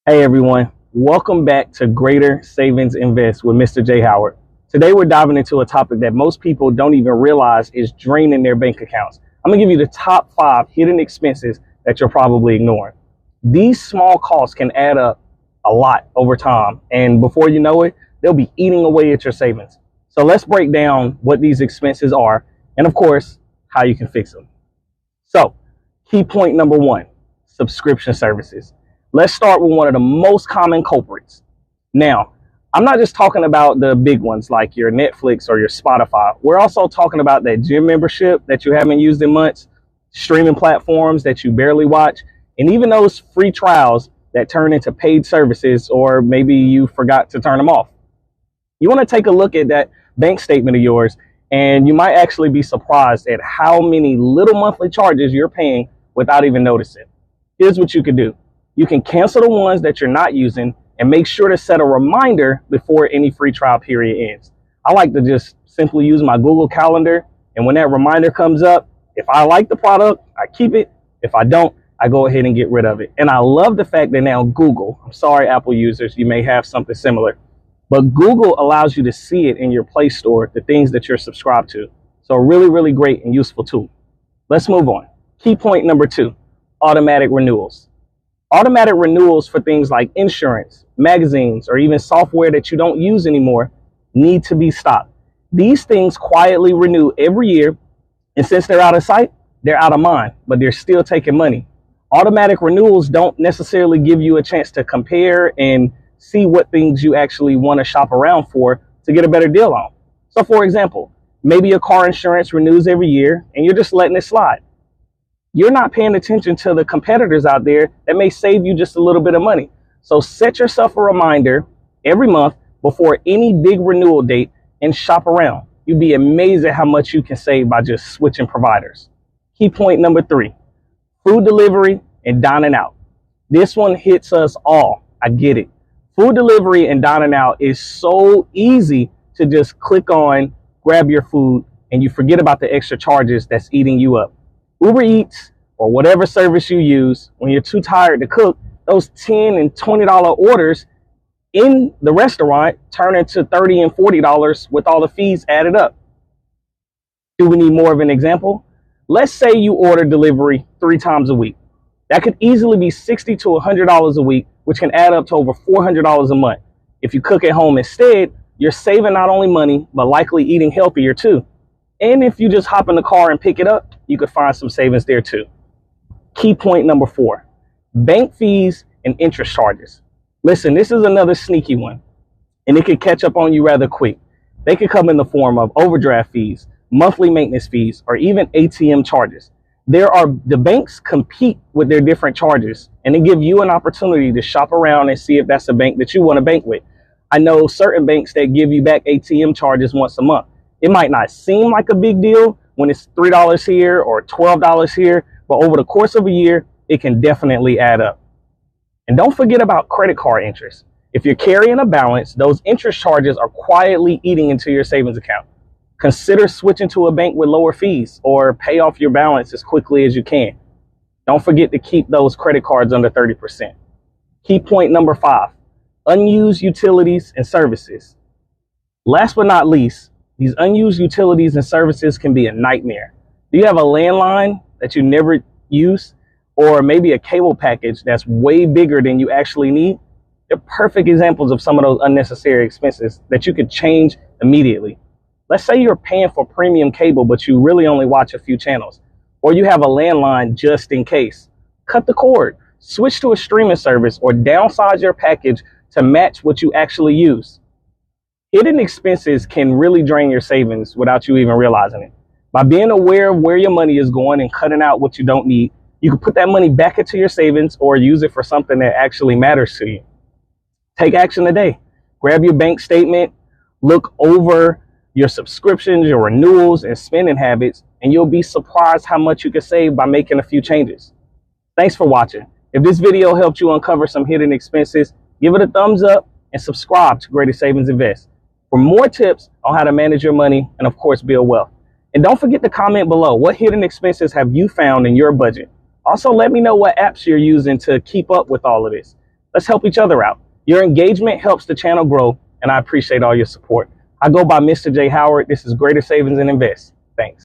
Hey everyone, welcome back to Greater Savings Invest with Mr. J. Howard. Today we're diving into a topic that most people don't even realize is draining their bank accounts. I'm gonna give you the top 5 hidden expenses that you're probably ignoring. These small costs can add up a lot over time, and before you know it, they'll be eating away at your savings. So let's break down what these expenses are and of course, how you can fix them. So, key point number 1, subscription services. Let's start with one of the most common culprits. Now, I'm not just talking about the big ones like your Netflix or your Spotify. We're also talking about that gym membership that you haven't used in months, streaming platforms that you barely watch, and even those free trials that turn into paid services, or maybe you forgot to turn them off. You want to take a look at that bank statement of yours, and you might actually be surprised at how many little monthly charges you're paying without even noticing. Here's what you could do. You can cancel the ones that you're not using and make sure to set a reminder before any free trial period ends. I like to just simply use my Google Calendar, and when that reminder comes up, if I like the product, I keep it. If I don't, I go ahead and get rid of it. And I love the fact that now Google, I'm sorry Apple users, you may have something similar, but Google allows you to see it in your Play Store, the things that you're subscribed to. So really, really great and useful tool. Let's move on. Key point number 2, automatic renewals. Automatic renewals for things like insurance, magazines, or even software that you don't use anymore need to be stopped. These things quietly renew every year, and since they're out of sight, they're out of mind, but they're still taking money. Automatic renewals don't necessarily give you a chance to compare and see what things you actually want to shop around for to get a better deal on. So for example, maybe your car insurance renews every year and you're just letting it slide. You're not paying attention to the competitors out there that may save you just a little bit of money. So set yourself a reminder every month before any big renewal date and shop around. You'd be amazed at how much you can save by just switching providers. Key point number 3, food delivery and dining out. This one hits us all. I get it. Food delivery and dining out is so easy to just click on, grab your food, and you forget about the extra charges that's eating you up. Uber Eats or whatever service you use, when you're too tired to cook, those $10 and $20 orders in the restaurant turn into $30 and $40 with all the fees added up. Do we need more of an example? Let's say you order delivery 3 times a week. That could easily be $60 to $100 a week, which can add up to over $400 a month. If you cook at home instead, you're saving not only money, but likely eating healthier too. And if you just hop in the car and pick it up, you could find some savings there too. Key point number 4, bank fees and interest charges. Listen, this is another sneaky one, and it could catch up on you rather quick. They could come in the form of overdraft fees, monthly maintenance fees, or even ATM charges. The banks compete with their different charges, and they give you an opportunity to shop around and see if that's a bank that you want to bank with. I know certain banks that give you back ATM charges once a month. It might not seem like a big deal when it's $3 here or $12 here, but over the course of a year, it can definitely add up. And don't forget about credit card interest. If you're carrying a balance, those interest charges are quietly eating into your savings account. Consider switching to a bank with lower fees or pay off your balance as quickly as you can. Don't forget to keep those credit cards under 30%. Key point number 5, unused utilities and services. Last but not least, these unused utilities and services can be a nightmare. Do you have a landline that you never use, or maybe a cable package that's way bigger than you actually need? They're perfect examples of some of those unnecessary expenses that you could change immediately. Let's say you're paying for premium cable, but you really only watch a few channels, or you have a landline just in case. Cut the cord, switch to a streaming service, or downsize your package to match what you actually use. Hidden expenses can really drain your savings without you even realizing it. By being aware of where your money is going and cutting out what you don't need, you can put that money back into your savings or use it for something that actually matters to you. Take action today. Grab your bank statement, look over your subscriptions, your renewals, and spending habits, and you'll be surprised how much you can save by making a few changes. Thanks for watching. If this video helped you uncover some hidden expenses, give it a thumbs up and subscribe to Greater Savings Invest for more tips on how to manage your money and, of course, build wealth. And don't forget to comment below, what hidden expenses have you found in your budget? Also, let me know what apps you're using to keep up with all of this. Let's help each other out. Your engagement helps the channel grow, and I appreciate all your support. I go by Mr. J. Howard. This is Greater Savings and Invest. Thanks.